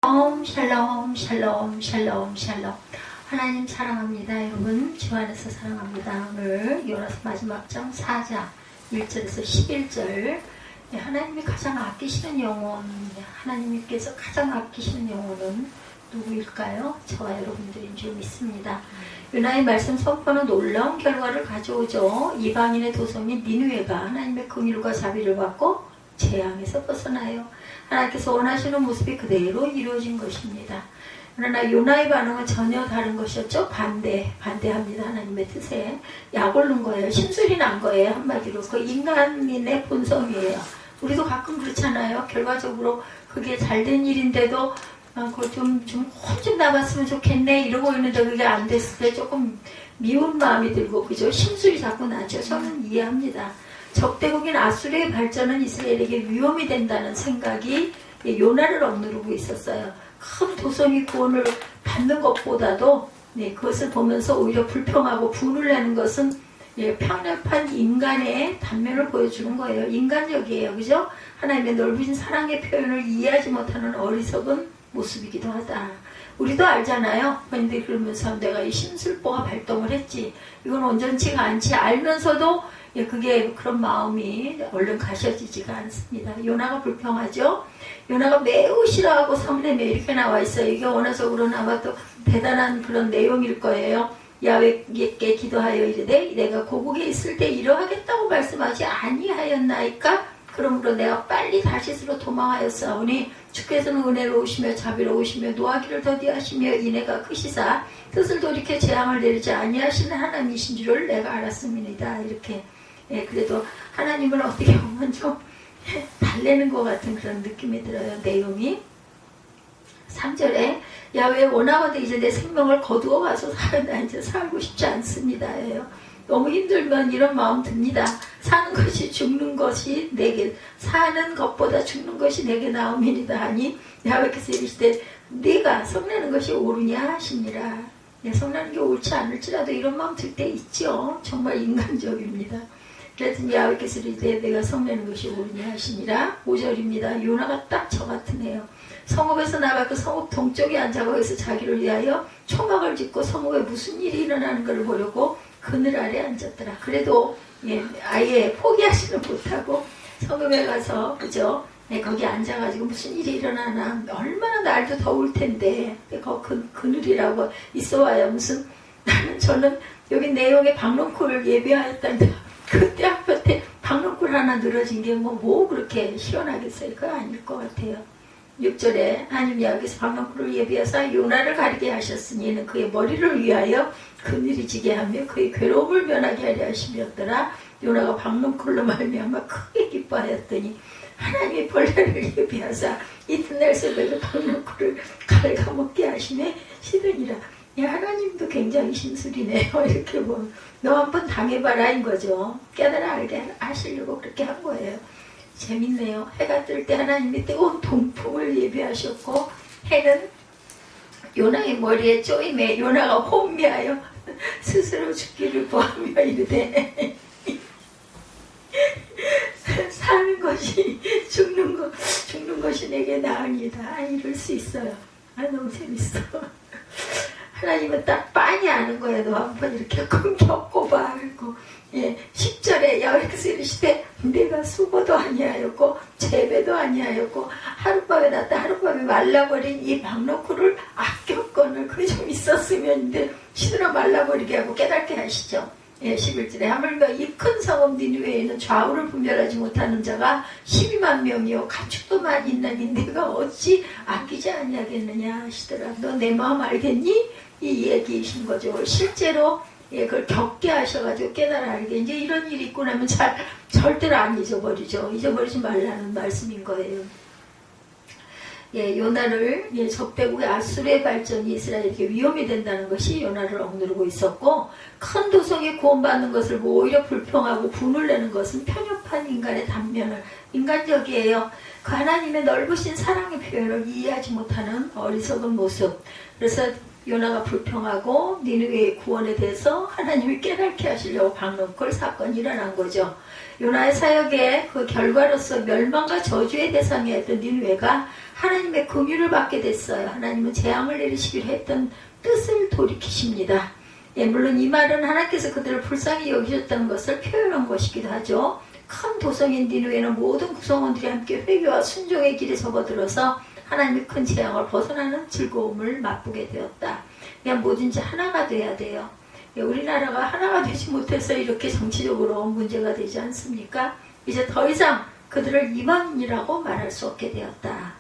샬롬 샬롬 샬롬 샬롬. 하나님 사랑합니다. 여러분 주 안에서 사랑합니다. 오늘 요나서 마지막 장 4장 1절에서 11절. 하나님이 가장 아끼시는 영혼, 하나님께서 가장 아끼시는 영혼은 누구일까요? 저와 여러분들인 줄 믿습니다. 요나의 말씀 선포는 놀라운 결과를 가져오죠. 이방인의 도성인 니느웨가 하나님의 긍휼과 자비를 받고 재앙에서 벗어나요. 하나님께서 원하시는 모습이 그대로 이루어진 것입니다. 그러나 요나의 반응은 전혀 다른 것이었죠. 반대합니다. 하나님의 뜻에 약 올른 거예요. 신술이 난 거예요. 한마디로 그 인간인의 본성이에요. 우리도 가끔 그렇잖아요. 결과적으로 그게 잘된 일인데도 그걸 좀 나봤으면 좋겠네 이러고 있는데 그게 안 됐을 때 조금 미운 마음이 들고, 그죠? 심술이 자꾸 나죠. 저는 이해합니다. 적대국인 아수르의 발전은 이스라엘에게 위험이 된다는 생각이 요나를 억누르고 있었어요. 큰 도성이 구원을 받는 것보다도 그것을 보면서 오히려 불평하고 분을 내는 것은 편협한 인간의 단면을 보여주는 거예요. 인간적이에요. 그죠? 하나님의 넓으신 사랑의 표현을 이해하지 못하는 어리석은 모습이기도 하다. 우리도 알잖아요. 근데 그러면서 내가 이 심술보가 발동을 했지. 이건 온전치가 않지. 알면서도 그게 그런 마음이 얼른 가셔지지가 않습니다. 요나가 불평하죠. 요나가 매우 싫어하고 성내며 이렇게 나와 있어요. 이게 원어적으로는 아마 또 대단한 그런 내용일 거예요. 야훼께 기도하여 이르되 내가 고국에 있을 때 이러하겠다고 말씀하지 아니하였나이까? 그러므로 내가 빨리 다시스로 도망하였사오니 주께서는 은혜로우시며 자비로우시며 노하기를 더디하시며 인애가 크시사 뜻을 돌이켜 재앙을 내리지 아니하시는 하나님이신 줄을 내가 알았음이니이다. 이렇게. 그래도 하나님을 어떻게 보면 좀 달래는 것 같은 그런 느낌이 들어요. 내용이 3절에 야훼 원하거든 이제 내 생명을 거두어 가서 나 이제 살고 싶지 않습니다. 너무 힘들면 이런 마음 듭니다. 사는 것이 죽는 것이 내게, 사는 것보다 죽는 것이 내게 나음이니이다 하니 야훼께서 이르시되 네가 성내는 것이 옳으냐 하시니라. 성내는 게 옳지 않을지라도 이런 마음 들 때 있죠. 정말 인간적입니다. 그랬더니 야훼께서 이르시되 내가 성내는 것이 옳으냐 하시니라. 5절입니다. 요나가 딱 저 같은 애요. 성읍에서 나가 그 성읍 동쪽에 앉아 거기서 자기를 위하여 초막을 짓고 성읍에 무슨 일이 일어나는 것을 보려고 그늘 아래 앉았더라. 그래도 아예 포기하지는 못하고 성읍에 가서, 그죠? 거기 앉아가지고 무슨 일이 일어나나, 얼마나 날도 더울 텐데 그늘이라고 있어와야 무슨, 저는 여기 내용에 박농쿨을 예비하였다는데 그때 앞에 박농쿨 하나 늘어진 게 뭐 그렇게 시원하겠어요? 그거 아닐 것 같아요. 6절에 하나님이 여기서 박농쿨을 예비하사 요나를 가리게 하셨으니 이는 그의 머리를 위하여 그늘이 지게 하며 그의 괴로움을 면하게 하려 하심이었더라. 요나가 박농쿨로 말미암아 크게 기뻐하였더니 하나님이 벌레를 예비하사 이튿날 새벽에 박농쿨을 갉아먹게 하시매 시드니라. 하나님도 굉장히 심술이네요. 이렇게 보면 너 한번 당해봐라인 거죠. 깨달아 알게 하시려고 그렇게 한 거예요. 재밌네요. 해가 뜰 때 하나님이 뜨거운 동풍을 예비하셨고 해는 요나의 머리에 쪼임에 요나가 혼미하여 스스로 죽기를 보하며 이르되 사는 것이 죽는 것이 내게 나으니다. 이럴 수 있어요. 너무 재밌어. 하나님은 딱 빤히 아는 거예요. 너 한번 이렇게 겪어봐. 그리고 10절에 야훼께서 이르시되 내가 수고도 아니하였고 재배도 아니하였고 하룻밤에 났다 하룻밤에 말라버린 이 박농쿨을 아꼈거늘 그게 좀 있었으면 시들어 말라버리게 하고 깨닫게 하시죠. 11절에 하물며 이 큰 성읍 니느웨에는 좌우를 분별하지 못하는 자가 12만 명이요 가축도만 있나니 내가 어찌 아끼지 아니하겠느냐 하시더라. 너 내 마음 알겠니? 이 얘기이신 거죠. 실제로 그걸 겪게 하셔가지고 깨달아 알게. 이제 이런 일이 있고 나면 절대로 안 잊어버리죠. 잊어버리지 말라는 말씀인 거예요. 요나를 적대국의 아수르의 발전이 이스라엘에게 위험이 된다는 것이 요나를 억누르고 있었고, 큰 도성이 구원받는 것을 오히려 불평하고 분을 내는 것은 편협한 인간의 단면을, 인간적이에요. 그 하나님의 넓으신 사랑의 표현을 이해하지 못하는 어리석은 모습. 그래서 요나가 불평하고 니느웨의 구원에 대해서 하나님이 깨닫게 하시려고 박농골 사건이 일어난 거죠. 요나의 사역의 그 결과로서 멸망과 저주의 대상이었던 니느웨가 하나님의 긍휼을 받게 됐어요. 하나님은 재앙을 내리시기로 했던 뜻을 돌이키십니다. 예, 물론 이 말은 하나님께서 그들을 불쌍히 여기셨다는 것을 표현한 것이기도 하죠. 큰 도성인 니느웨는 모든 구성원들이 함께 회개와 순종의 길에 접어들어서 하나님의 큰 재앙을 벗어나는 즐거움을 맛보게 되었다. 그냥 뭐든지 하나가 돼야 돼요. 우리나라가 하나가 되지 못해서 이렇게 정치적으로 문제가 되지 않습니까? 이제 더 이상 그들을 이방인이라고 말할 수 없게 되었다.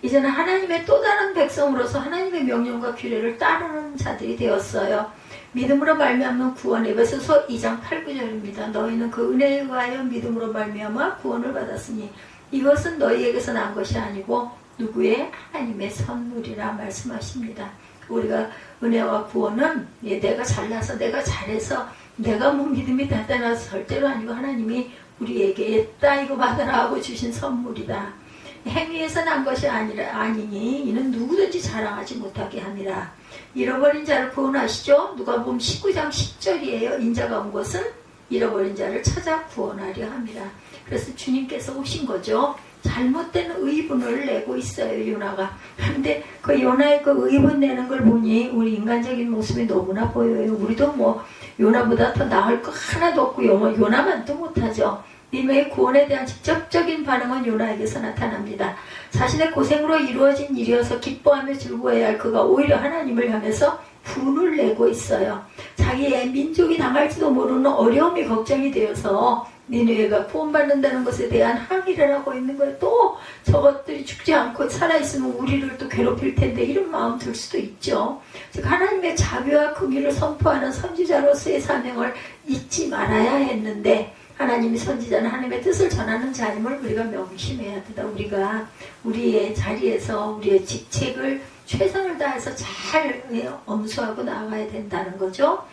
이제는 하나님의 또 다른 백성으로서 하나님의 명령과 규례를 따르는 자들이 되었어요. 믿음으로 말미암는 구원, 에베소서 2장 8, 9절입니다. 너희는 그 은혜에 의하여 믿음으로 말미암아 구원을 받았으니 이것은 너희에게서 난 것이 아니고 누구의? 하나님의 선물이라 말씀하십니다. 우리가 은혜와 구원은 내가 잘나서 내가 잘해서 내가 뭐 믿음이 대단해서 절대로 아니고 하나님이 우리에게 따 이거 받아라 하고 주신 선물이다. 행위에서 난 것이 아니니 이는 누구든지 자랑하지 못하게 함이라. 잃어버린 자를 구원하시죠. 누가복음 19장 10절이에요. 인자가 온 것은 잃어버린 자를 찾아 구원하려 함이라. 그래서 주님께서 오신 거죠. 잘못된 의분을 내고 있어요, 요나가. 그런데 그 요나의 그 의분 내는 걸 보니 우리 인간적인 모습이 너무나 보여요. 우리도 뭐 요나보다 더 나을 거 하나도 없고요. 뭐 요나만도 못하죠. 니느웨의 구원에 대한 직접적인 반응은 요나에게서 나타납니다. 자신의 고생으로 이루어진 일이어서 기뻐하며 즐거워해야 할 그가 오히려 하나님을 향해서 분을 내고 있어요. 자기의 민족이 당할지도 모르는 어려움이 걱정이 되어서 니느웨가 구원받는다는 것에 대한 항의를 하고 있는 거예요. 또 저것들이 죽지 않고 살아있으면 우리를 또 괴롭힐 텐데 이런 마음 들 수도 있죠. 즉 하나님의 자비와 긍휼을 선포하는 선지자로서의 사명을 잊지 말아야 했는데 하나님이 선지자는 하나님의 뜻을 전하는 자임을 우리가 명심해야 된다. 우리가 우리의 자리에서 우리의 직책을 최선을 다해서 잘 엄수하고 나아가야 된다는 거죠.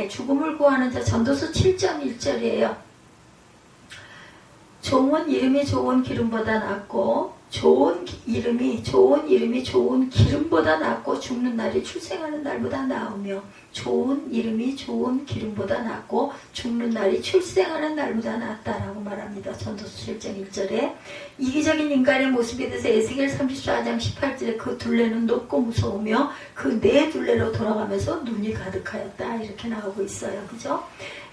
죽음을 구하는 자 전도서 7.1절이에요. 좋은 이름이 좋은 기름보다 낫고 좋은 이름이 좋은 기름보다 낫고 죽는 날이 출생하는 날보다 나으며 좋은 이름이 좋은 기름보다 낫고 죽는 날이 출생하는 날보다 낫다라고 말합니다. 전도서 7장 1절에 이기적인 인간의 모습에 대해서 에스겔 34장 18절에 그 둘레는 높고 무서우며 그 네 둘레로 돌아가면서 눈이 가득하였다 이렇게 나오고 있어요. 그죠?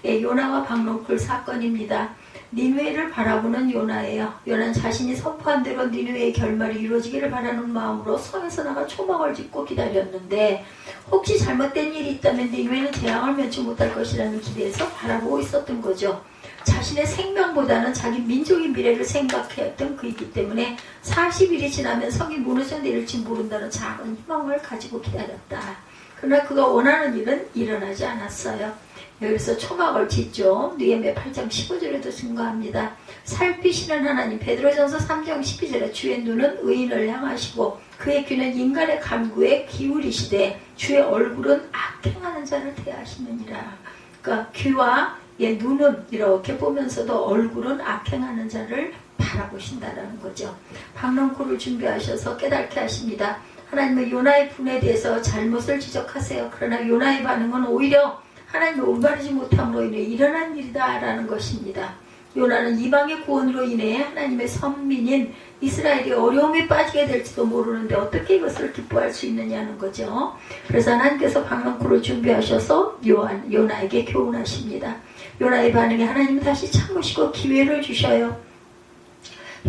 요나와 박농골 사건입니다. 니느웨를 바라보는 요나예요. 요나는 자신이 선포한 대로 니느웨의 결말이 이루어지기를 바라는 마음으로 성에서 나가 초막을 짓고 기다렸는데 혹시 잘못된 일이 있다면 니느웨는 재앙을 면치 못할 것이라는 기대에서 바라보고 있었던 거죠. 자신의 생명보다는 자기 민족의 미래를 생각했던 그이기 때문에 40일이 지나면 성이 무너져 내릴지 모른다는 작은 희망을 가지고 기다렸다. 그러나 그가 원하는 일은 일어나지 않았어요. 여기서 초막을 짓죠. 느헤미야 8장 15절에도 증거합니다. 살피시는 하나님, 베드로전서 3장 12절에 주의 눈은 의인을 향하시고 그의 귀는 인간의 간구에 기울이시되 주의 얼굴은 악행하는 자를 대하시느니라. 그러니까 귀와 눈은 이렇게 보면서도 얼굴은 악행하는 자를 바라보신다라는 거죠. 박농골을 준비하셔서 깨닫게 하십니다. 하나님은 요나의 분에 대해서 잘못을 지적하세요. 그러나 요나의 반응은 오히려 하나님이 올바르지 못함으로 인해 일어난 일이다라는 것입니다. 요나는 이방의 구원으로 인해 하나님의 선민인 이스라엘이 어려움에 빠지게 될지도 모르는데 어떻게 이것을 기뻐할 수 있느냐는 거죠. 그래서 하나님께서 박농골을 준비하셔서 요나에게 교훈하십니다. 요나의 반응에 하나님은 다시 참으시고 기회를 주셔요.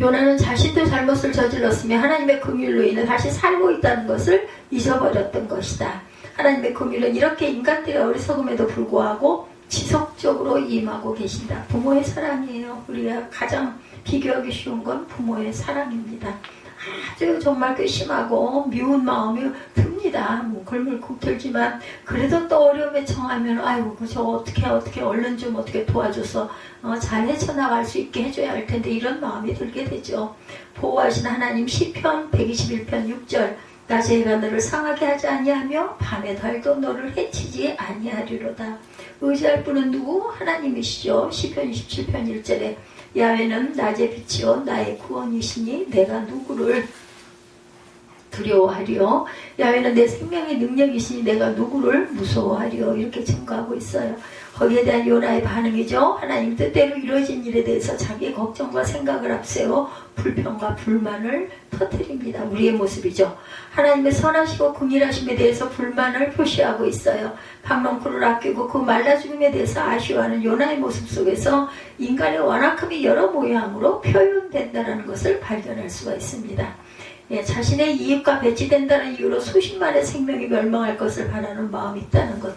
요나는 자신도 잘못을 저질렀으며 하나님의 긍휼로 인해 다시 살고 있다는 것을 잊어버렸던 것이다. 하나님의 긍휼은 이렇게 인간들의 어리석음에도 불구하고 지속적으로 임하고 계신다. 부모의 사랑이에요. 우리가 가장 비교하기 쉬운 건 부모의 사랑입니다. 아주 정말 괘씸하고 미운 마음이 듭니다. 뭐 글물컥 들지만 그래도 또 어려움에 처하면 아이고 저 어떻게 얼른 좀 어떻게 도와줘서 잘 헤쳐나갈 수 있게 해줘야 할 텐데 이런 마음이 들게 되죠. 보호하신 하나님 시편 121편 6절 낮에 해가 너를 상하게 하지 아니하며 밤에 달도 너를 해치지 아니하리로다. 의지할 분은 누구? 하나님이시죠. 시편 27편 1절에 야훼는 낮의 빛이요 나의 구원이시니 내가 누구를 두려워하리요. 야훼는 내 생명의 능력이시니 내가 누구를 무서워하리요. 이렇게 증거하고 있어요. 거기에 대한 요나의 반응이죠. 하나님 뜻대로 이루어진 일에 대해서 자기의 걱정과 생각을 앞세워 불평과 불만을 터뜨립니다. 우리의 모습이죠. 하나님의 선하시고 긍휼하심에 대해서 불만을 표시하고 있어요. 박넝쿨을 아끼고 그 말라 죽음에 대해서 아쉬워하는 요나의 모습 속에서 인간의 완악함이 여러 모양으로 표현된다는 것을 발견할 수가 있습니다. 자신의 이익과 배치된다는 이유로 수십만의 생명이 멸망할 것을 바라는 마음이 있다는 것.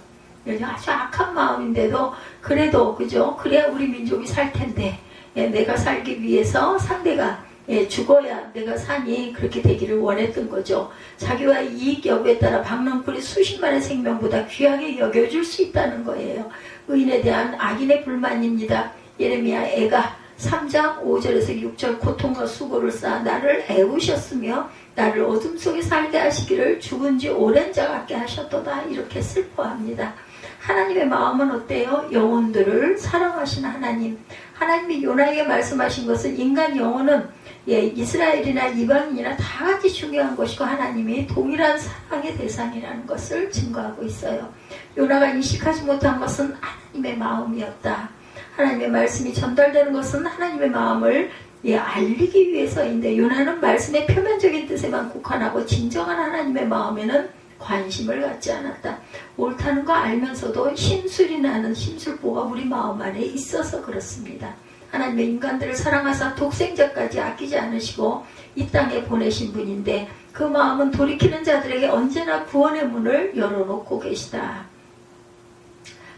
아주 악한 마음인데도 그래도 그죠? 그래야 우리 민족이 살 텐데 내가 살기 위해서 상대가 죽어야 내가 사니 그렇게 되기를 원했던 거죠. 자기와 이익 여부에 따라 박넝쿨이 수십만의 생명보다 귀하게 여겨줄 수 있다는 거예요. 의인에 대한 악인의 불만입니다. 예레미야 애가 3장 5절에서 6절 고통과 수고를 쌓아 나를 애우셨으며 나를 어둠 속에 살게 하시기를 죽은 지 오랜 자 같게 하셨도다. 이렇게 슬퍼합니다. 하나님의 마음은 어때요? 영혼들을 사랑하시는 하나님. 하나님이 요나에게 말씀하신 것은 인간 영혼은 이스라엘이나 이방인이나 다 같이 중요한 것이고 하나님이 동일한 사랑의 대상이라는 것을 증거하고 있어요. 요나가 인식하지 못한 것은 하나님의 마음이었다. 하나님의 말씀이 전달되는 것은 하나님의 마음을 알리기 위해서인데 요나는 말씀의 표면적인 뜻에만 국한하고 진정한 하나님의 마음에는 관심을 갖지 않았다. 옳다는 거 알면서도 심술이 나는 심술보가 우리 마음 안에 있어서 그렇습니다. 하나님의 인간들을 사랑하사 독생자까지 아끼지 않으시고 이 땅에 보내신 분인데 그 마음은 돌이키는 자들에게 언제나 구원의 문을 열어놓고 계시다.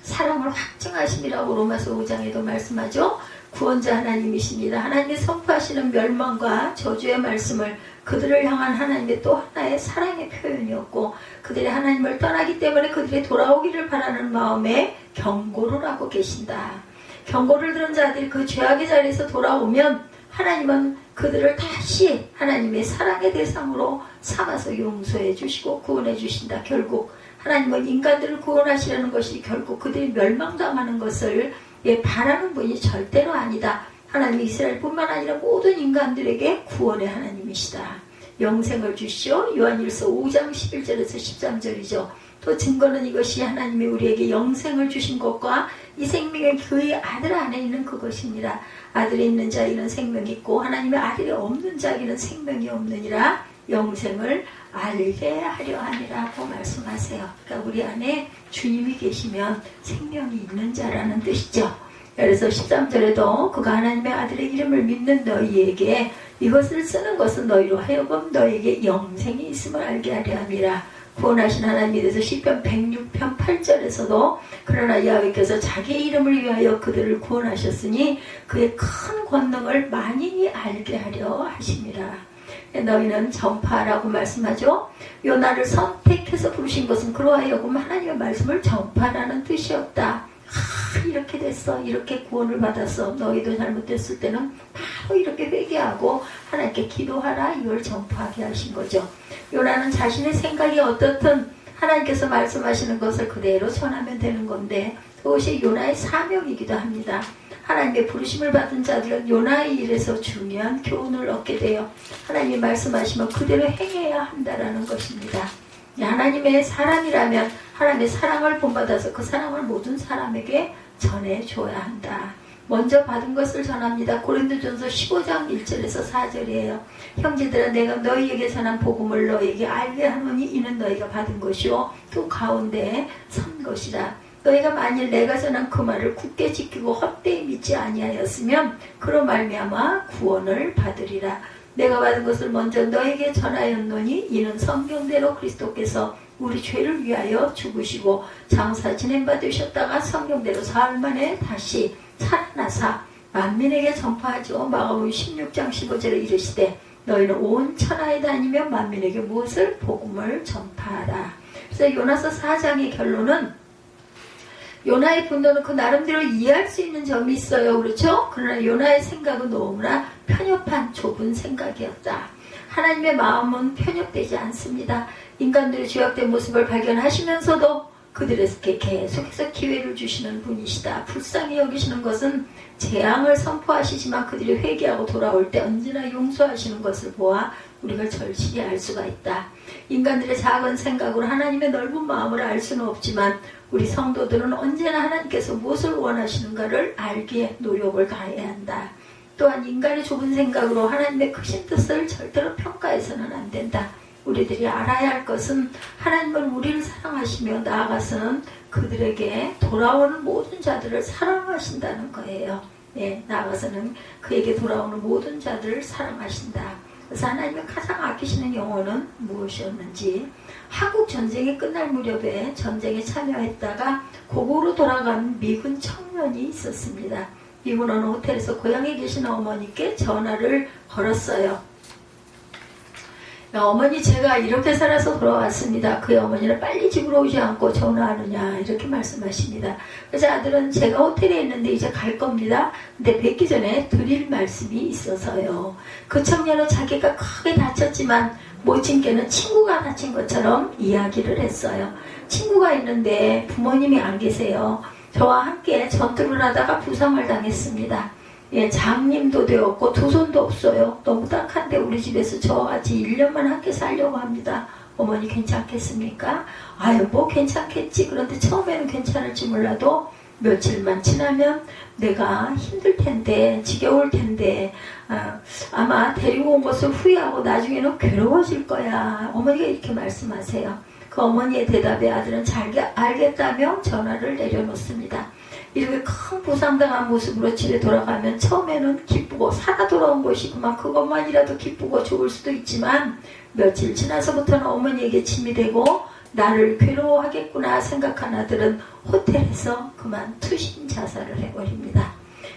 사랑을 확증하심이라고 로마서 5장에도 말씀하죠. 구원자 하나님이십니다. 하나님이 선포하시는 멸망과 저주의 말씀을 그들을 향한 하나님의 또 하나의 사랑의 표현이었고 그들이 하나님을 떠나기 때문에 그들이 돌아오기를 바라는 마음에 경고를 하고 계신다. 경고를 들은 자들이 그 죄악의 자리에서 돌아오면 하나님은 그들을 다시 하나님의 사랑의 대상으로 삼아서 용서해 주시고 구원해 주신다. 결국 하나님은 인간들을 구원하시려는 것이 결국 그들이 멸망당하는 것을 바라는 분이 절대로 아니다. 하나님 이스라엘뿐만 아니라 모든 인간들에게 구원의 하나님이시다. 영생을 주시오. 요한일서 5장 11절에서 13절이죠. 또 증거는 이것이 하나님이 우리에게 영생을 주신 것과 이 생명이 그의 아들 안에 있는 그것입니다. 아들이 있는 자에게는 생명이 있고 하나님의 아들이 없는 자에게는 생명이 없느니라. 영생을 알게 하려 하니라고 말씀하세요. 그러니까 우리 안에 주님이 계시면 생명이 있는 자라는 뜻이죠. 그래서 13절에도 그가 하나님의 아들의 이름을 믿는 너희에게 이것을 쓰는 것은 너희로 하여금 너희에게 영생이 있음을 알게 하려 함이라. 구원하신 하나님에 대해서 시편 106편 8절에서도 그러나 야훼께서 자기의 이름을 위하여 그들을 구원하셨으니 그의 큰 권능을 만인이 알게 하려 하심이라. 너희는 전파라고 말씀하죠. 요나를 선택해서 부르신 것은 그러하여금 하나님의 말씀을 전파라는 뜻이었다. 이렇게 됐어. 이렇게 구원을 받았어. 너희도 잘못됐을 때는 바로 이렇게 회개하고 하나님께 기도하라. 이걸 전파하게 하신 거죠. 요나는 자신의 생각이 어떻든 하나님께서 말씀하시는 것을 그대로 전하면 되는 건데 그것이 요나의 사명이기도 합니다. 하나님의 부르심을 받은 자들은 요나의 일에서 중요한 교훈을 얻게 돼요. 하나님이 말씀하시면 그대로 행해야 한다라는 것입니다. 하나님의 사람이라면 하나님의 사랑을 본받아서 그 사랑을 모든 사람에게 전해줘야 한다. 먼저 받은 것을 전합니다. 고린도전서 15장 1절에서 4절이에요. 형제들아 내가 너희에게 전한 복음을 너희에게 알게 하노니 이는 너희가 받은 것이요 그 가운데 선 것이라. 너희가 만일 내가 전한 그 말을 굳게 지키고 헛되이 믿지 아니하였으면 그로 말미암아 구원을 받으리라. 내가 받은 것을 먼저 너에게 전하였노니 이는 성경대로 그리스도께서 우리 죄를 위하여 죽으시고 장사 지냄받으셨다가 성경대로 사흘 만에 다시 살아나사 만민에게 전파하죠. 마가복음 16장 15절에 이르시되 너희는 온 천하에 다니며 만민에게 무엇을? 복음을 전파하라. 그래서 요나서 4장의 결론은 요나의 분노는 그 나름대로 이해할 수 있는 점이 있어요. 그렇죠? 그러나 요나의 생각은 너무나 편협한 좁은 생각이었다. 하나님의 마음은 편협되지 않습니다. 인간들의 죄악된 모습을 발견하시면서도 그들에게 계속해서 기회를 주시는 분이시다. 불쌍히 여기시는 것은 재앙을 선포하시지만 그들이 회개하고 돌아올 때 언제나 용서하시는 것을 보아 우리가 절실히 알 수가 있다. 인간들의 작은 생각으로 하나님의 넓은 마음을 알 수는 없지만 우리 성도들은 언제나 하나님께서 무엇을 원하시는가를 알기에 노력을 다해야 한다. 또한 인간의 좁은 생각으로 하나님의 크신 뜻을 절대로 평가해서는 안 된다. 우리들이 알아야 할 것은 하나님은 우리를 사랑하시며 나아가서는 그들에게 돌아오는 모든 자들을 사랑하신다는 거예요. 네, 나아가서는 그에게 돌아오는 모든 자들을 사랑하신다. 그래서 하나님이 가장 아끼시는 영혼은 무엇이었는지, 한국 전쟁이 끝날 무렵에 전쟁에 참여했다가 고국으로 돌아간 미군 청년이 있었습니다. 미군 어느 호텔에서 고향에 계신 어머니께 전화를 걸었어요. 어머니, 제가 이렇게 살아서 돌아왔습니다. 그의 어머니는 빨리 집으로 오지 않고 전화하느냐 이렇게 말씀하십니다. 그래서 아들은 제가 호텔에 있는데 이제 갈 겁니다. 근데 뵙기 전에 드릴 말씀이 있어서요. 그 청년은 자기가 크게 다쳤지만 모친께는 친구가 다친 것처럼 이야기를 했어요. 친구가 있는데 부모님이 안 계세요. 저와 함께 전투를 하다가 부상을 당했습니다. 예, 장님도 되었고 두 손도 없어요. 너무 딱한데 우리 집에서 저와 같이 1년만 함께 살려고 합니다. 어머니 괜찮겠습니까? 아유, 뭐 괜찮겠지. 그런데 처음에는 괜찮을지 몰라도 며칠만 지나면 내가 힘들 텐데, 지겨울 텐데, 아마 데리고 온 것을 후회하고 나중에는 괴로워질 거야. 어머니가 이렇게 말씀하세요. 그 어머니의 대답에 아들은 잘 알겠다며 전화를 내려놓습니다. 이렇게 큰 부상당한 모습으로 집에 돌아가면 처음에는 기쁘고 살아 돌아온 것이 그것만이라도 기쁘고 좋을 수도 있지만 며칠 지나서부터는 어머니에게 짐이 되고 나를 괴로워하겠구나 생각한 아들은 호텔에서 그만 투신 자살을 해버립니다.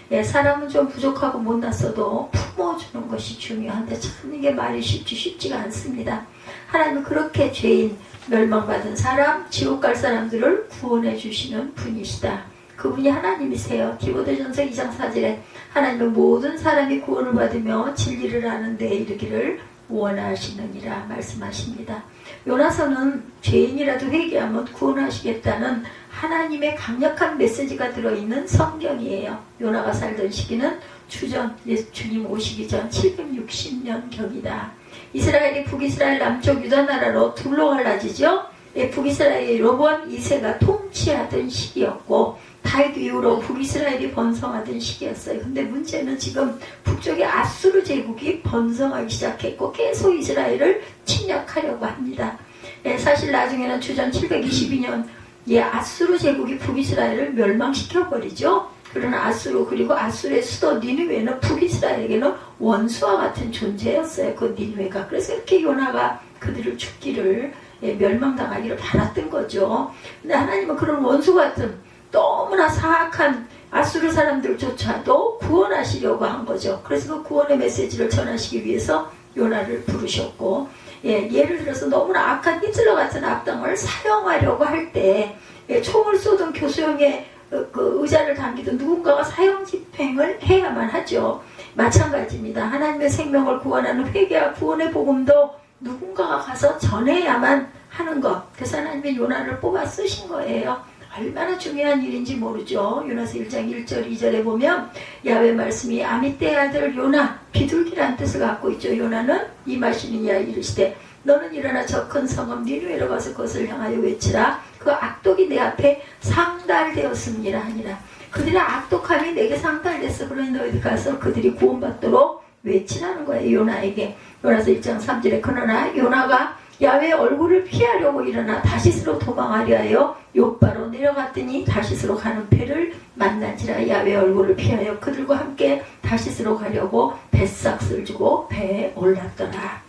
예, 사람은 좀 부족하고 못났어도 품어주는 것이 중요한데 참 이게 말이 쉽지가 않습니다. 하나님은 그렇게 죄인, 멸망받은 사람, 지옥 갈 사람들을 구원해 주시는 분이시다. 그분이 하나님이세요. 디모데전서 2장 4절에 하나님은 모든 사람이 구원을 받으며 진리를 아는 데에 이르기를 원하시느니라 말씀하십니다. 요나서는 죄인이라도 회개하면 구원하시겠다는 하나님의 강력한 메시지가 들어있는 성경이에요. 요나가 살던 시기는 주전 예수님 오시기 전 760년경이다. 이스라엘이 북이스라엘 남쪽 유다 나라로 둘로 갈라지죠. 북이스라엘의 로보암 2세가 통치하던 시기였고 다윗 이후로 북이스라엘이 번성하던 시기였어요. 근데 문제는 지금 북쪽의 아수르 제국이 번성하기 시작했고 계속 이스라엘을 침략하려고 합니다. 사실 나중에는 주전 722년 아수르 제국이 북이스라엘을 멸망시켜버리죠. 그러나 아수르, 그리고 아수르의 수도 니느웨는 북이스라엘에게는 원수와 같은 존재였어요. 그 니느웨가. 그래서 이렇게 요나가 그들을 죽기를, 멸망당하기를 바랐던 거죠. 근데 하나님은 그런 원수 같은 너무나 사악한 아수르 사람들조차도 구원하시려고 한 거죠. 그래서 그 구원의 메시지를 전하시기 위해서 요나를 부르셨고, 예를 들어서 너무나 악한 히틀러 같은 악당을 사형하려고 할 때 총을 쏘던 교수형의 그 의자를 당기던 누군가가 사형 집행을 해야만 하죠. 마찬가지입니다. 하나님의 생명을 구원하는 회개와 구원의 복음도 누군가가 가서 전해야만 하는 것. 그래서 하나님의 요나를 뽑아 쓰신 거예요. 얼마나 중요한 일인지 모르죠. 요나서 1장 1절 2절에 보면 야훼 말씀이 아미떼의 아들 요나, 비둘기란 뜻을 갖고 있죠. 요나는 임하시는 이야 이르시되 너는 일어나 저 큰 성읍 니느웨로 가서 그것을 향하여 외치라. 그 악독이 내 앞에 상달되었습니다 하니라. 그들의 악독함이 내게 상달됐어. 그러니 너희들 가서 그들이 구원받도록 외치라는 거예요. 요나에게. 요나서 1장 3절에 그러나 요나가 야훼의 얼굴을 피하려고 일어나 다시스로 도망하려 하여 욥바로 내려갔더니 다시스로 가는 배를 만난지라. 야훼의 얼굴을 피하여 그들과 함께 다시스로 가려고 뱃삭을 주고 배에 올랐더라.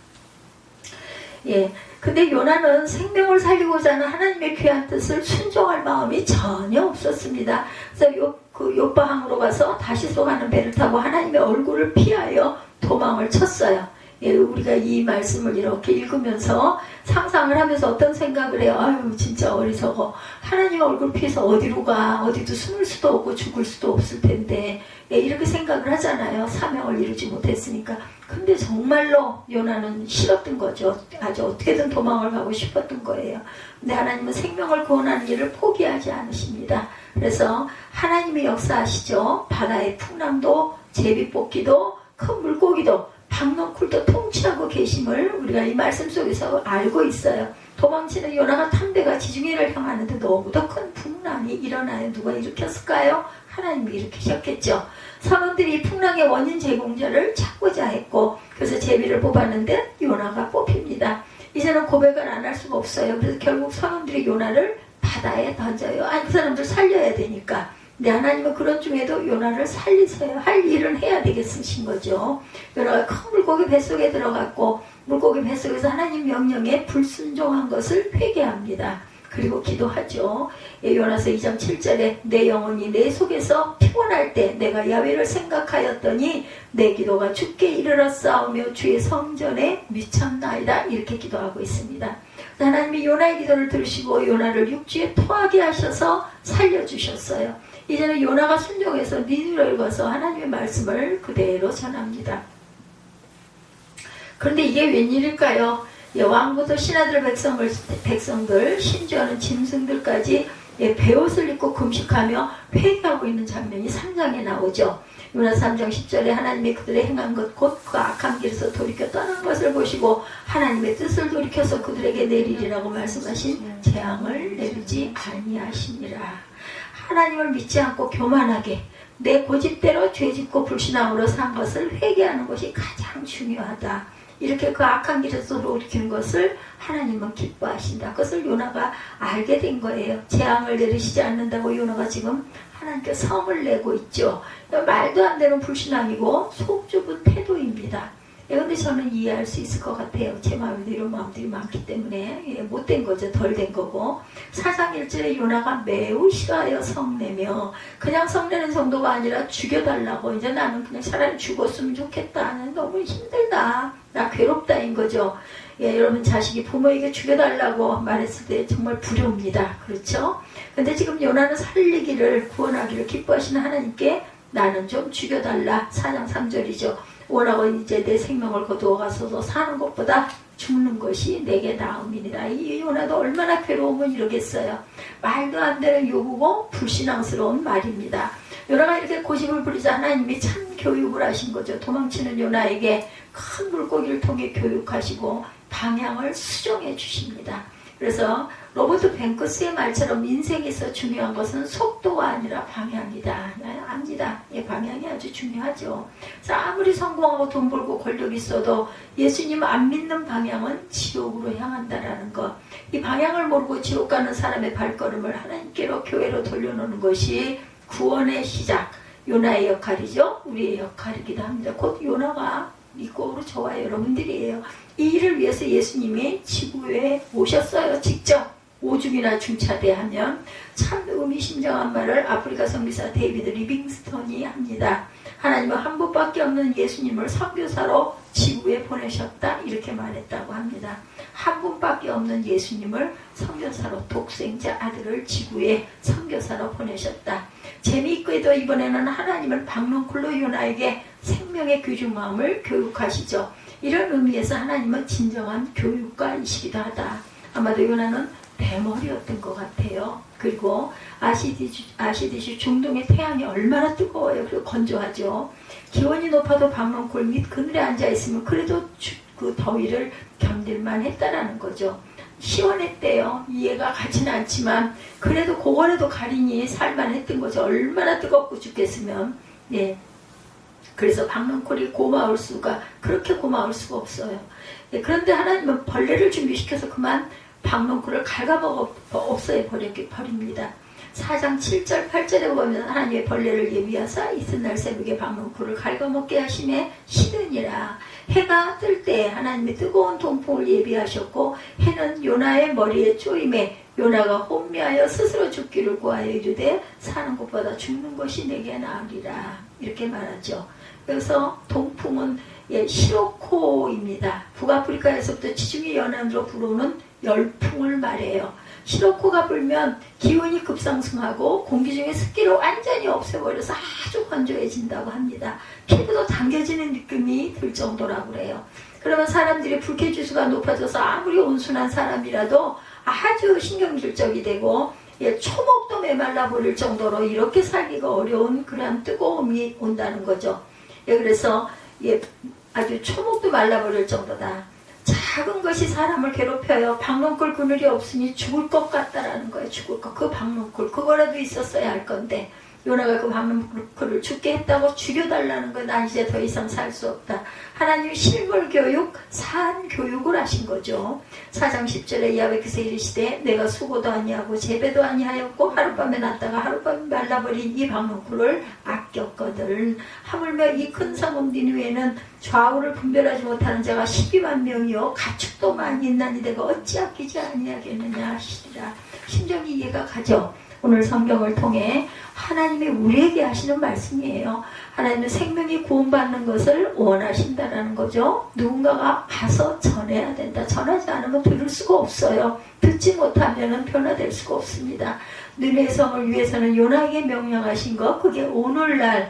근데 요나는 생명을 살리고자 하는 하나님의 귀한 뜻을 순종할 마음이 전혀 없었습니다. 그래서 욥바항으로 가서 다시스로 가는 배를 타고 하나님의 얼굴을 피하여 도망을 쳤어요. 우리가 이 말씀을 이렇게 읽으면서 상상을 하면서 어떤 생각을 해요. 아유 진짜 어리석어. 하나님 얼굴 피해서 어디로 가. 어디도 숨을 수도 없고 죽을 수도 없을 텐데 이렇게 생각을 하잖아요. 사명을 이루지 못했으니까. 근데 정말로 요나는 싫었던 거죠. 아주 어떻게든 도망을 가고 싶었던 거예요. 근데 하나님은 생명을 구원하는 일을 포기하지 않으십니다. 그래서 하나님이 역사하시죠. 바다의 풍랑도 제비뽑기도 큰 물고기도 박넝쿨도 통치하고 계심을 우리가 이 말씀 속에서 알고 있어요. 도망치는 요나가 탐대가 지중해를 향하는데 너무도 큰 풍랑이 일어나요. 누가 일으켰을까요? 하나님이 일으키셨겠죠. 선원들이 이 풍랑의 원인 제공자를 찾고자 했고 그래서 제비를 뽑았는데 요나가 뽑힙니다. 이제는 고백을 안 할 수가 없어요. 그래서 결국 선원들이 요나를 바다에 던져요. 아니 그 사람들 살려야 되니까. 근데 하나님은 그런 중에도 요나를 살리세요. 할 일은 해야 되겠으신 거죠. 요나가 큰 물고기 뱃속에 들어갔고 물고기 뱃속에서 하나님 명령에 불순종한 것을 회개합니다. 그리고 기도하죠. 요나서 2장 7절에 내 영혼이 내 속에서 피곤할 때 내가 야훼를 생각하였더니 내 기도가 주께 이르렀사오며 주의 성전에 미쳤나이다. 이렇게 기도하고 있습니다. 하나님이 요나의 기도를 들으시고 요나를 육지에 토하게 하셔서 살려주셨어요. 이제는 요나가 순종해서 니느웨를 가서 하나님의 말씀을 그대로 전합니다. 그런데 이게 웬일일까요? 왕부터 신하들 백성들 신주하는 짐승들까지 베옷을 입고 금식하며 회개하고 있는 장면이 3장에 나오죠. 요나 3장 10절에 하나님이 그들의 행한 것 곧 그 악한 길에서 돌이켜 떠난 것을 보시고 하나님의 뜻을 돌이켜서 그들에게 내리리라고 말씀하신 재앙을 내리지 아니하시니라. 하나님을 믿지 않고 교만하게 내 고집대로 죄짓고 불신앙으로 산 것을 회개하는 것이 가장 중요하다. 이렇게 그 악한 길에서 돌이키는 것을 하나님은 기뻐하신다. 그것을 요나가 알게 된 거예요. 재앙을 내리시지 않는다고 요나가 지금 하나님께 성을 내고 있죠. 말도 안 되는 불신앙이고 속 좁은 태도입니다. 그런데 저는 이해할 수 있을 것 같아요. 제 마음에도 이런 마음들이 많기 때문에 못된 거죠. 덜 된 거고. 4장 1절에 요나가 매우 싫어하여 성내며 그냥 성내는 정도가 아니라 죽여달라고 이제 나는 그냥 차라리 죽었으면 좋겠다. 너무 힘들다. 나 괴롭다인 거죠. 여러분 자식이 부모에게 죽여달라고 말했을 때 정말 두려웁니다. 그렇죠? 근데 지금 요나는 살리기를 구원하기를 기뻐하시는 하나님께 나는 좀 죽여달라. 4장 3절이죠. 원하고 이제 내 생명을 거두어 가서도 사는 것보다 죽는 것이 내게 나음이니라. 이 요나도 얼마나 괴로우면 이러겠어요. 말도 안 되는 요구고 불신앙스러운 말입니다. 요나가 이렇게 고집을 부리자 하나님이 참 교육을 하신 거죠. 도망치는 요나에게 큰 물고기를 통해 교육하시고 방향을 수정해 주십니다. 그래서 로버트 뱅크스의 말처럼 인생에서 중요한 것은 속도가 아니라 방향이다. 압니다. 방향이 아주 중요하죠. 아무리 성공하고 돈 벌고 권력이 있어도 예수님 안 믿는 방향은 지옥으로 향한다라는 것. 이 방향을 모르고 지옥 가는 사람의 발걸음을 하나님께로 교회로 돌려놓는 것이 구원의 시작. 요나의 역할이죠. 우리의 역할이기도 합니다. 곧 요나가 믿고 저와 여러분들이에요. 이 일을 위해서 예수님이 지구에 오셨어요. 직접 오줌이나 중차대하면 참 의미심장한 말을 아프리카 선교사 데이비드 리빙스턴이 합니다. 하나님은 한 분밖에 없는 예수님을 선교사로 지구에 보내셨다 이렇게 말했다고 합니다. 한 분밖에 없는 예수님을 선교사로 독생자 아들을 지구에 선교사로 보내셨다. 재미있게도 이번에는 하나님은 박넝쿨로 요나에게 생명의 귀중함을 교육하시죠. 이런 의미에서 하나님은 진정한 교육가이시기도 하다. 아마도 요나는 대머리였던 것 같아요. 그리고 아시듯이 중동의 태양이 얼마나 뜨거워요. 그리고 건조하죠. 기온이 높아도 박넝쿨 밑 그늘에 앉아있으면 그래도 그 더위를 견딜만 했다라는 거죠. 시원했대요. 이해가 가지는 않지만 그래도 그거라도 가린이 살만했던 거죠. 얼마나 뜨겁고 죽겠으면. 네. 그래서 박넝쿨이 그렇게 고마울 수가 없어요. 네. 그런데 하나님은 벌레를 준비시켜서 그만 박넝쿨을 갉아먹어 없애어 버립니다. 4장 7절 8절에 보면 하나님의 벌레를 예비하사 이튿날 새벽에 박넝쿨을 갉아먹게 하심에 시드니라. 해가 뜰 때 하나님의 뜨거운 동풍을 예비하셨고 해는 요나의 머리에 쪼임에 요나가 혼미하여 스스로 죽기를 구하여 이르되 사는 것보다 죽는 것이 내게 나으리라. 이렇게 말하죠. 그래서 동풍은 시로코입니다. 북아프리카에서부터 지중해 연안으로 불어오는 열풍을 말해요. 시로코가 불면 기온이 급상승하고 공기 중에 습기를 완전히 없애버려서 아주 건조해진다고 합니다. 피부도 당겨지는 느낌이 들 정도라고 그래요. 그러면 사람들이 불쾌지수가 높아져서 아무리 온순한 사람이라도 아주 신경질적이 되고 초목도 메말라 버릴 정도로 이렇게 살기가 어려운 그런 뜨거움이 온다는 거죠. 그래서 아주 초목도 말라버릴 정도다. 작은 것이 사람을 괴롭혀요. 박넝쿨 그늘이 없으니 죽을 것 같다라는 거예요. 죽을 것. 그 박넝쿨 그거라도 있었어야 할 건데 요나가 그 박넝쿨을 죽게 했다고 죽여달라는 거예요. 난 이제 더 이상 살 수 없다. 하나님이 실물 교육, 산 교육을 하신 거죠. 4장 10절에 야베께서 이르시되 내가 수고도 아니하고 재배도 아니하였고 하룻밤에 났다가 하룻밤에 말라버린 이 박넝쿨을 아꼈거든. 하물며 이 큰 성읍 니느웨는 좌우를 분별하지 못하는 자가 12만 명이요 가축도 많이 있나니 내가 어찌 아끼지 아니하겠느냐 하시리라. 심정이 이해가 가죠. 오늘 성경을 통해 하나님이 우리에게 하시는 말씀이에요. 하나님은 생명이 구원받는 것을 원하신다는 거죠. 누군가가 가서 전해야 된다. 전하지 않으면 들을 수가 없어요. 듣지 못하면 변화될 수가 없습니다. 느네의 성을 위해서는 요나에게 명령하신 거, 그게 오늘날에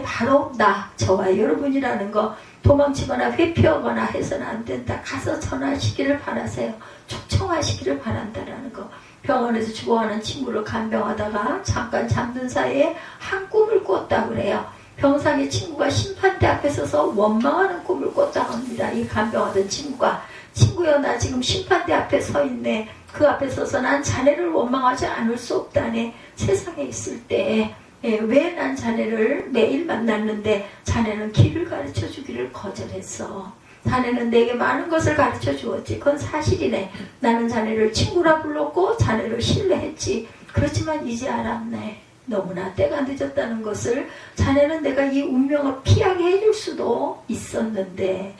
바로 저와 여러분이라는 거. 도망치거나 회피하거나 해서는 안 된다. 가서 전하시기를 바라세요. 초청하시기를 바란다라는 거. 병원에서 죽어가는 친구를 간병하다가 잠깐 잠든 사이에 한 꿈을 꿨다고 그래요. 병상의 친구가 심판대 앞에 서서 원망하는 꿈을 꿨다고 합니다. 이 간병하던 친구가 친구야 나 지금 심판대 앞에 서 있네. 그 앞에 서서 난 자네를 원망하지 않을 수 없다네. 세상에 있을 때 왜 난 자네를 매일 만났는데 자네는 길을 가르쳐 주기를 거절했어. 자네는 내게 많은 것을 가르쳐 주었지. 그건 사실이네. 나는 자네를 친구라 불렀고 자네를 신뢰했지. 그렇지만 이제 알았네. 너무나 때가 늦었다는 것을. 자네는 내가 이 운명을 피하게 해줄 수도 있었는데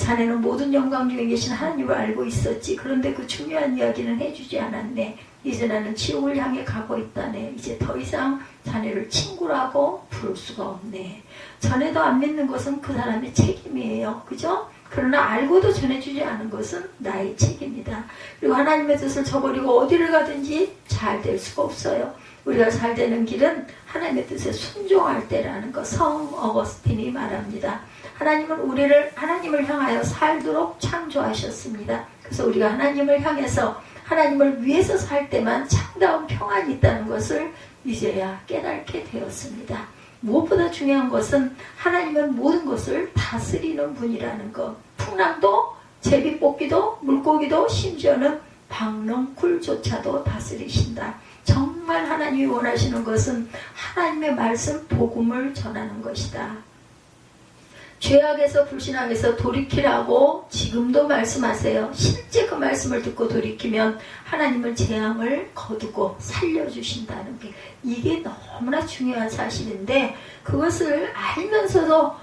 자네는 모든 영광 중에 계신 하나님을 알고 있었지. 그런데 그 중요한 이야기는 해주지 않았네. 이제 나는 지옥을 향해 가고 있다네. 이제 더 이상 자네를 친구라고 부를 수가 없네. 전에도 안 믿는 것은 그 사람의 책임이에요. 그죠? 그러나 알고도 전해주지 않은 것은 나의 책임이다. 그리고 하나님의 뜻을 저버리고 어디를 가든지 잘 될 수가 없어요. 우리가 잘 되는 길은 하나님의 뜻에 순종할 때라는 거 성 어거스틴이 말합니다. 하나님은 우리를 하나님을 향하여 살도록 창조하셨습니다. 그래서 우리가 하나님을 향해서 하나님을 위해서 살 때만 참다운 평안이 있다는 것을 이제야 깨닫게 되었습니다. 무엇보다 중요한 것은 하나님은 모든 것을 다스리는 분이라는 것. 풍랑도, 제비뽑기도, 물고기도, 심지어는 박넝쿨조차도 다스리신다. 정말 하나님이 원하시는 것은 하나님의 말씀, 복음을 전하는 것이다. 죄악에서 불신앙에서 돌이키라고 지금도 말씀하세요. 실제 그 말씀을 듣고 돌이키면 하나님은 재앙을 거두고 살려주신다는 게 이게 너무나 중요한 사실인데 그것을 알면서도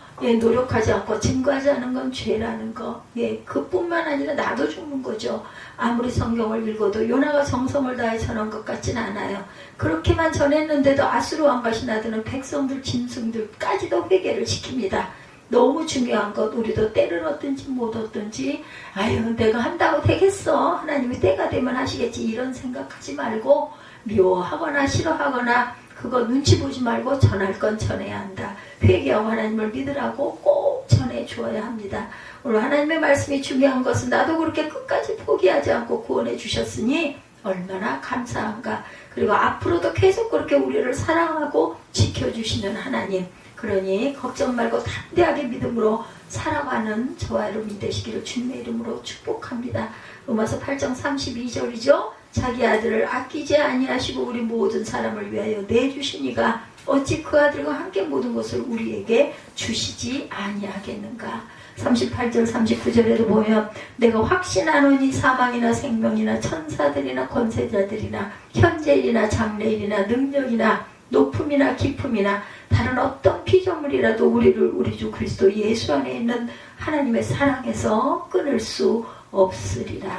노력하지 않고 증거하지 않은 건 죄라는 거. 그뿐만 아니라 나도 죽는 거죠. 아무리 성경을 읽어도 요나가 정성을 다해 전한 것 같진 않아요. 그렇게만 전했는데도 아수르 왕가시 나드는 백성들 짐승들까지도 회개를 시킵니다. 너무 중요한 것. 우리도 때를 얻든지 못 얻든지 아유 내가 한다고 되겠어. 하나님이 때가 되면 하시겠지. 이런 생각하지 말고 미워하거나 싫어하거나 그거 눈치 보지 말고 전할 건 전해야 한다. 회개하고 하나님을 믿으라고 꼭 전해주어야 합니다. 오늘 하나님의 말씀이 중요한 것은 나도 그렇게 끝까지 포기하지 않고 구원해 주셨으니 얼마나 감사한가. 그리고 앞으로도 계속 그렇게 우리를 사랑하고 지켜주시는 하나님. 그러니 걱정 말고 담대하게 믿음으로 살아가는 저와 여러분이 되시기를 주님의 이름으로 축복합니다. 로마서 8장 32절이죠. 자기 아들을 아끼지 아니하시고 우리 모든 사람을 위하여 내주시니가 어찌 그 아들과 함께 모든 것을 우리에게 주시지 아니하겠는가. 38절 39절에도 보면 내가 확신하노니 사망이나 생명이나 천사들이나 권세자들이나 현재일이나 장래일이나 능력이나 높음이나 깊음이나 다른 어떤 피조물이라도 우리를 우리 주 그리스도 예수 안에 있는 하나님의 사랑에서 끊을 수 없으리라.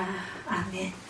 아멘.